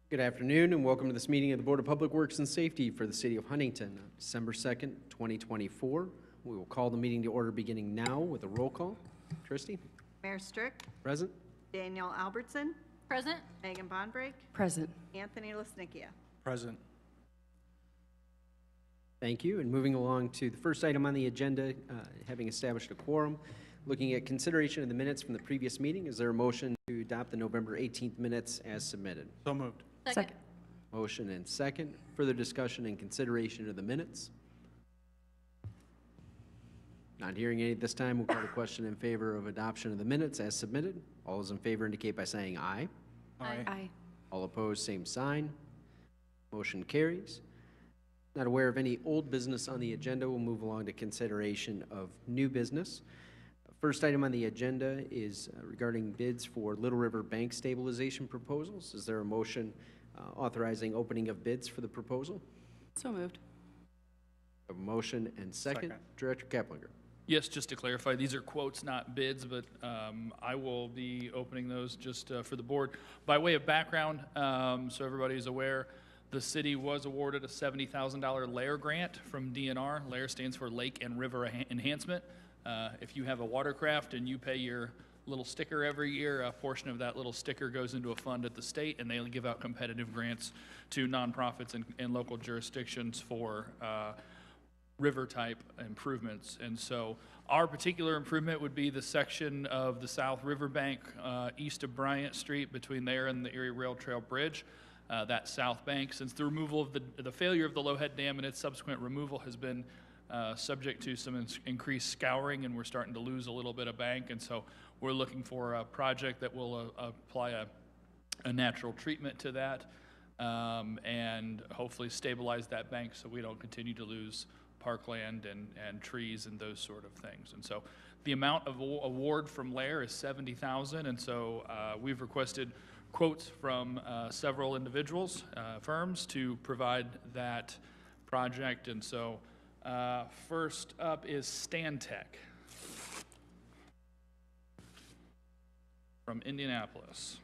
Good afternoon and welcome to this meeting of the Board of Public Works and Safety for the City of Huntington, December 2nd, 2024. We will call the meeting to order beginning now with a roll call. Christie? Mayor Strick, Present. Danielle Albertson, Present. Megan Bondbrake, Present. Anthony Lesnickia. Present. Thank you. And moving along to the first item on the agenda, having established a quorum, looking at consideration of the minutes from the previous meeting, is there a motion to adopt the November 18th minutes as submitted? So moved. Second. Motion and second. Further discussion and consideration of the minutes? Not hearing any at this time, we'll call the question in favor of adoption of the minutes as submitted. All those in favor indicate by saying aye. Aye. All opposed, same sign. Motion carries. Not aware of any old business on the agenda. We'll move along to consideration of new business. First item on the agenda is regarding bids for Little River Bank stabilization proposals. Is there a motion authorizing opening of bids for the proposal? So moved. A motion and second. Second. Director Keplinger. Yes, just to clarify, these are quotes, not bids, but I will be opening those just for the board. By way of background, so everybody is aware, the city was awarded a $70,000 LAIR grant from DNR. LAIR stands for Lake and River Enhancement. If you have a watercraft and you pay your little sticker every year, a portion of that little sticker goes into a fund at the state, and they give out competitive grants to nonprofits and local jurisdictions for river-type improvements. And so our particular improvement would be the section of the South Riverbank east of Bryant Street between there and the Erie Rail Trail Bridge. That south bank, since the removal of the failure of the Lowhead Dam and its subsequent removal has been subject to some increased scouring, and we're starting to lose a little bit of bank. And so we're looking for a project that will apply a natural treatment to that and hopefully stabilize that bank so we don't continue to lose parkland and trees and those sort of things. And so the amount of award from LAIR is $70,000, and so we've requested quotes from several individuals, firms, to provide that project. And so first up is Stantec from Indianapolis.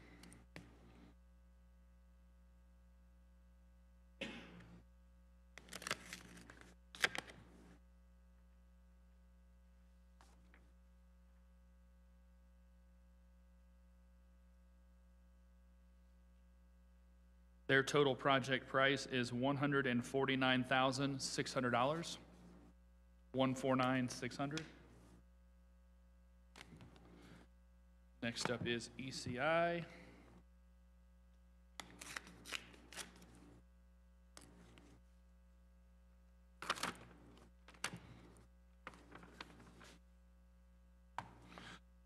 Their total project price is $149,600. $149,600. Next up is ECI.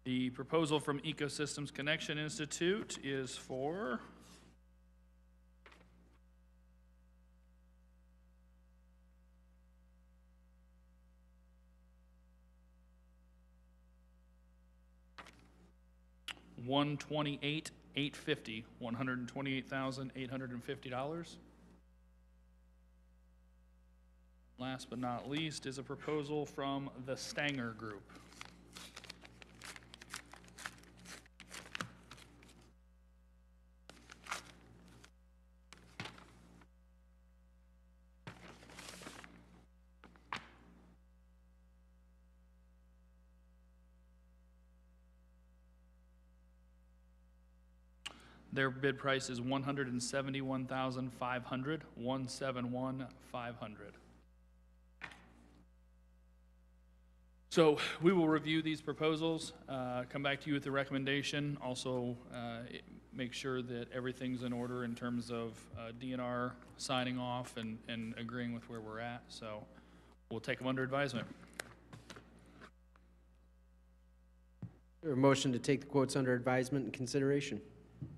The proposal from Ecosystems Connection Institute is for $128,850. $128,850. Last but not least is a proposal from the Stanger Group. Their bid price is $171,500, $171,500. So we will review these proposals, come back to you with the recommendation. Also, make sure that everything's in order in terms of DNR signing off and agreeing with where we're at. So we'll take them under advisement. A motion to take the quotes under advisement and consideration.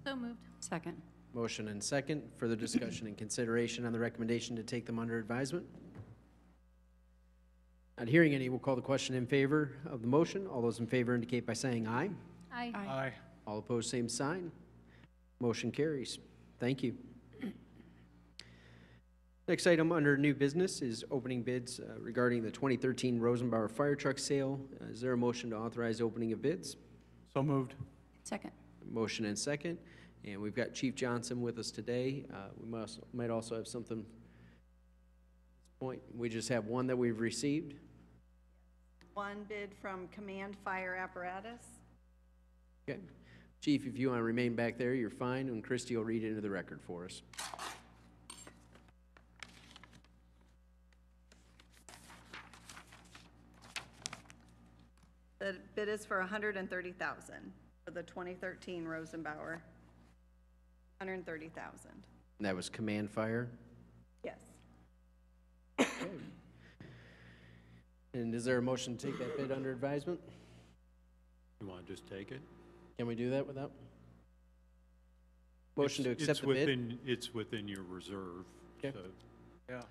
So moved. Second. Motion and second. Further discussion and consideration on the recommendation to take them under advisement. Not hearing any, we'll call the question in favor of the motion. All those in favor indicate by saying aye. Aye. Aye. All opposed, same sign. Motion carries. Thank you. Next item under new business is opening bids regarding the 2013 Rosenbauer fire truck sale. Is there a motion to authorize opening of bids? So moved. Second. Motion and second. And we've got Chief Johnson with us today. We might also have something at this point. We just have one that we've received. One bid from Command Fire Apparatus. Okay. Chief, if you want to remain back there, you're fine, and Christie will read it into the record for us. The bid is for $130,000 for the 2013 Rosenbauer. $130,000. And that was Command Fire. Yes. And is there a motion to take that bid under advisement? You want to just take it? Can we do that without? Motion to It's accept the bid? It's within your reserve, Okay. so. Yeah.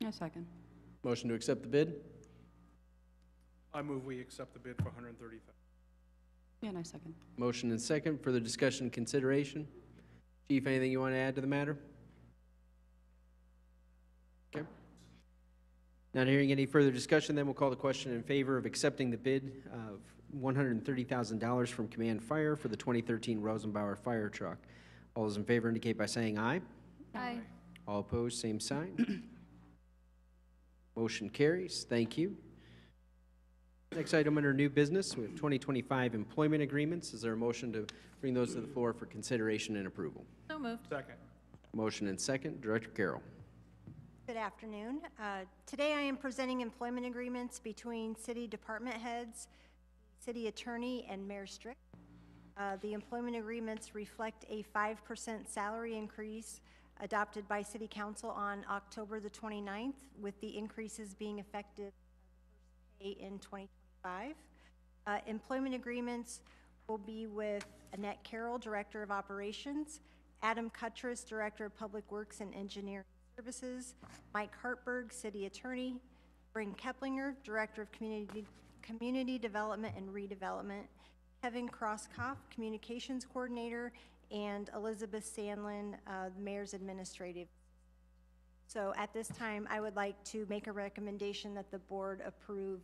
A second. Motion to accept the bid? I move we accept the bid for $130,000. Yeah, and I second. Motion and second. Further discussion and consideration? Chief, anything you want to add to the matter? Okay. Not hearing any further discussion, then we'll call the question in favor of accepting the bid of $130,000 from Command Fire for the 2013 Rosenbauer fire truck. All those in favor indicate by saying aye. Aye. All opposed, same sign. Motion carries. Thank you. Next item under new business, we have 2025 employment agreements. Is there a motion to bring those to the floor for consideration and approval? So moved. Second. Motion and second. Director Carroll. Good afternoon. Today I am presenting employment agreements between city department heads, city attorney, and Mayor Strick. The employment agreements reflect a 5% salary increase adopted by City Council on October the 29th, with the increases being effective in 2025. Employment agreements will be with Annette Carroll, Director of Operations, Adam Cuttress, Director of Public Works and Engineering Services, Mike Hartberg, City Attorney, Bryn Keplinger, Director of Community Development and Redevelopment, Kevin Crosskoff, Communications Coordinator, and Elizabeth Sandlin, the Mayor's Administrative. So at this time, I would like to make a recommendation that the board approve.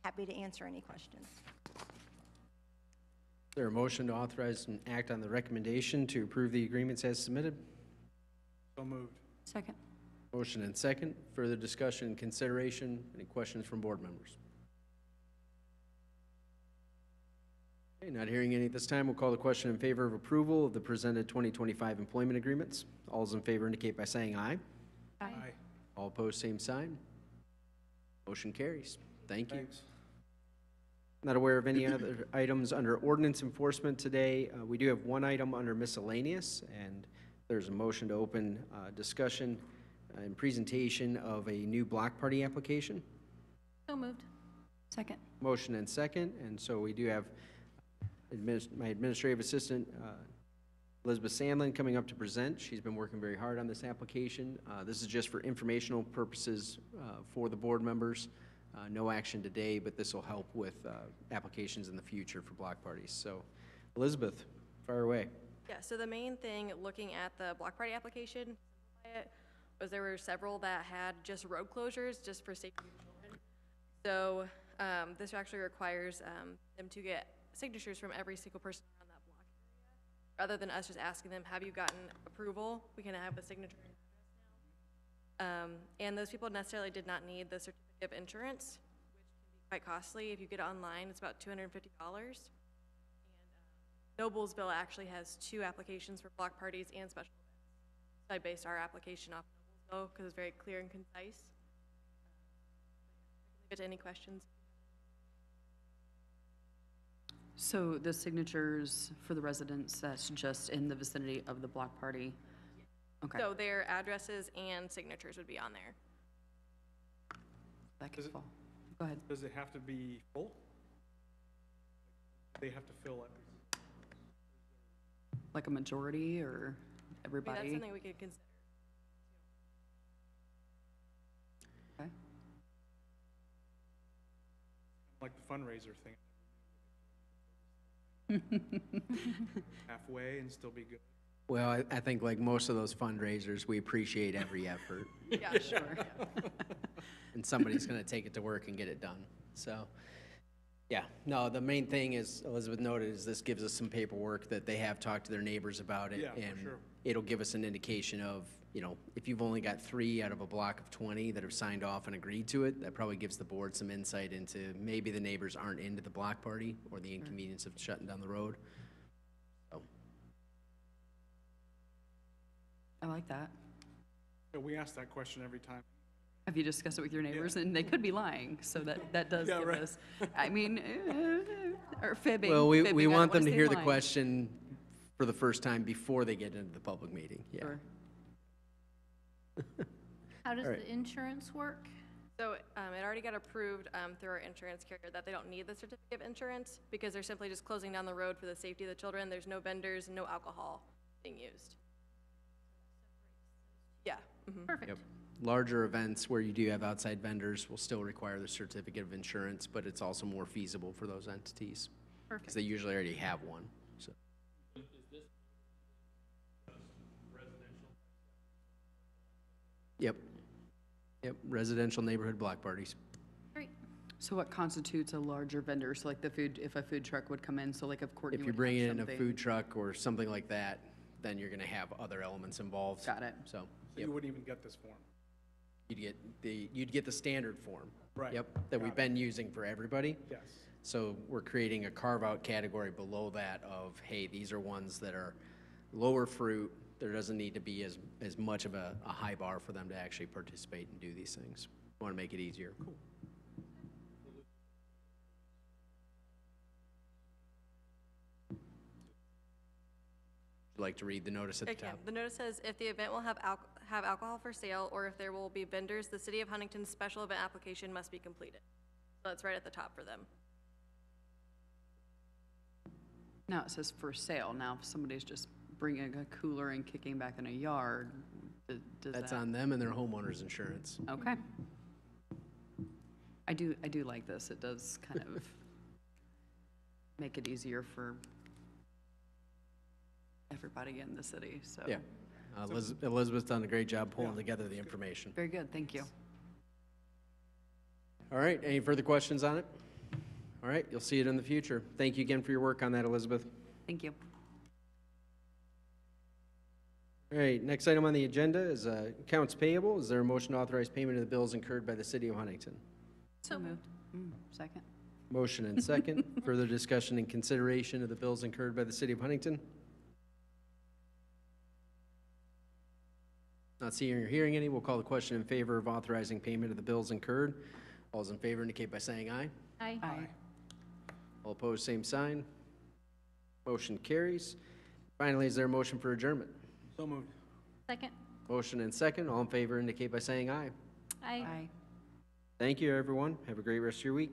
Happy to answer any questions. Is there a motion to authorize and act on the recommendation to approve the agreements as submitted? So moved. Second. Motion and second. Further discussion and consideration? Any questions from board members? Okay, not hearing any at this time, we'll call the question in favor of approval of the presented 2025 employment agreements. All those in favor indicate by saying aye. Aye. All opposed, same sign. Motion carries. Thank you. Thanks. Not aware of any other items under ordinance enforcement today. We do have one item under miscellaneous, and there's a motion to open discussion and presentation of a new block party application. So moved. Second. Motion and second, and so we do have my administrative assistant, Elizabeth Sandlin, coming up to present. She's been working very hard on this application. This is just for informational purposes for the board members. No action today, but this will help with applications in the future for block parties. So, Elizabeth, fire away. Yeah, so the main thing looking at the block party application was there were several that had just road closures just for safety of children. So this actually requires them to get signatures from every single person around that block area. Rather than us just asking them, have you gotten approval? We can have a signature and address now. And those people necessarily did not need the certificate of insurance, which can be quite costly. If you get it online, it's about $250. And Noblesville actually has 2 applications for block parties and special events. So I based our application off Noblesville because it's very clear and concise. I can leave it to any questions. So the signatures for the residents, that's just in the vicinity of the block party? Okay. So their addresses and signatures would be on there. That could Does it- fall. Go ahead. Does it have to be full? They have to fill it. Like a majority or I mean, everybody? that's something we could consider. Okay. Like the fundraiser thing. Halfway and still be good. Well, I think like most of those fundraisers, we appreciate every effort, Yeah, sure. and somebody's going to take it to work and get it done. So, Yeah, no, the main thing is, Elizabeth noted, is this gives us some paperwork that they have talked to their neighbors about it. Yeah, for And sure. it'll give us an indication of, you know, if you've only got 3 out of a block of 20 that have signed off and agreed to it, that probably gives the board some insight into maybe the neighbors aren't into the block party or the inconvenience of shutting down the road. So, I like that. Yeah, we ask that question every time. Have you discussed it with your neighbors? And they could be lying, so that does Yeah, give right. us, I mean, or fibbing. well, we fibbing, I want don't them to wanna say hear the lying. question for the first time before they get into the public meeting, yeah. Sure. How does All right. the insurance work? So it already got approved through our insurance carrier that they don't need the certificate of insurance because they're simply just closing down the road for the safety of the children. There's no vendors, no alcohol being used. Yeah. Mhm. Perfect. Yep. Larger events where you do have outside vendors will still require the certificate of insurance, but it's also more feasible for those entities. Because Perfect. they usually already have one, so. Yep. Yep, residential neighborhood block parties. Great. So what constitutes a larger vendor? So like the food, if a food truck would come in, so like if Courtney If would you're have bringing in a something- food truck or something like that, then you're gonna have other elements involved. Got it. So, So yep, you wouldn't even get this form. you'd get the standard form. Right. Yep, that we've Got it. been using for everybody. Yes. So we're creating a carve-out category below that of, hey, these are ones that are lower fruit. There doesn't need to be as much of a high bar for them to actually participate and do these things. Want to make it easier. Cool. Would you like to read the notice at I the can. top? The notice says, if the event will have alcohol for sale, or if there will be vendors, the City of Huntington's special event application must be completed. So it's right at the top for them. Now it says for sale. Now if somebody's just bringing a cooler and kicking back in a yard, does That's that? on them and their homeowner's insurance. Okay. I do like this. It does kind of make it easier for everybody in the city, so. Yeah. Elizabeth's done a great job pulling together the information. Very good, thank you. All right, any further questions on it? All right, you'll see it in the future. Thank you again for your work on that, Elizabeth. Thank you. All right, next item on the agenda is accounts payable. Is there a motion to authorize payment of the bills incurred by the city of Huntington? So moved. Second. Motion and second. Further discussion and consideration of the bills incurred by the city of Huntington? Not seeing or hearing any, we'll call the question in favor of authorizing payment of the bills incurred. All those in favor indicate by saying aye. Aye. Aye. All opposed, same sign. Motion carries. Finally, is there a motion for adjournment? So moved. Second. Motion and second. All in favor indicate by saying aye. Aye. Aye. Thank you, everyone. Have a great rest of your week.